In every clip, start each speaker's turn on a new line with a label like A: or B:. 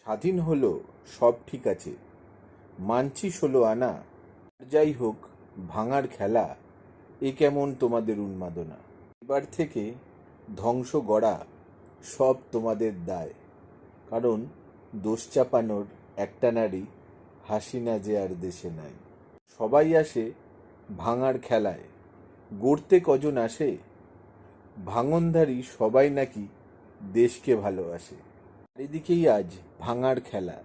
A: স্বাধীন হলো, সব ঠিক আছে, মানছি 16 আনা, যাই হোক ভাঙার খেলা, এ কেমন তোমাদের উন্মাদনা। এবার থেকে ধ্বংস গড়া সব তোমাদের দায়, কারণ দোষ চাপানোর একটা নারী হাসিনা যে আর দেশে নাই। সবাই আসে ভাঙার খেলায়, গড়তে কজন আসে? ভাঙনধারী সবাই নাকি দেশকে ভালোবাসে। চারিদিকেই আজ ভাঙার খেলা,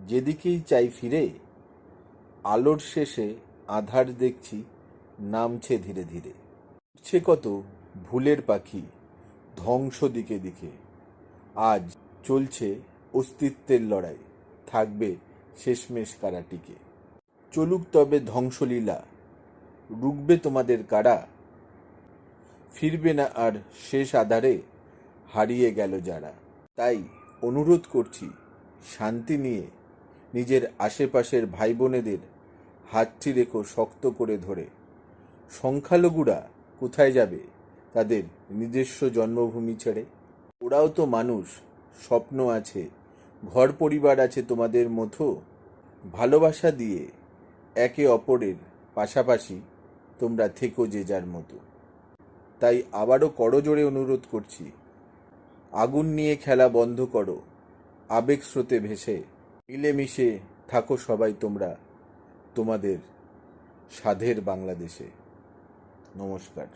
A: যেদিকেই চাই ফিরে, আলোর শেষে আঁধার দেখছি নামছে ধীরে ধীরে। উঠছে কত ভুলের পাখি ধ্বংস দিকে দিকে, আজ চলছে অস্তিত্বের লড়াই, থাকবে শেষমেশ কারা টিকে। চলুক তবে ধ্বংসলীলা, রুখবে তোমাদের কারা, ফিরবে না আর শেষ আধারে হারিয়ে গেল যারা। তাই অনুরোধ করছি, শান্তি নিয়ে নিজের আশেপাশের ভাই বোনেদের হাতটি রেখো শক্ত করে ধরে। সংখ্যালঘুরা কোথায় যাবে তাদের নিজস্ব জন্মভূমি ছেড়ে? ওরাও তো মানুষ, স্বপ্ন আছে, ঘর পরিবার আছে তোমাদের মতো। ভালোবাসা দিয়ে একে অপরের পাশাপাশি তোমরা থেকো যে যার মতো। তাই আবারও করজোড়ে অনুরোধ করছি, আগুন নিয়ে খেলা বন্ধ করো, আবেগ স্রোতে ভেসে মিলেমিশে থাকো সবাই তোমরা তোমাদের স্বাধের বাংলাদেশে। নমস্কার।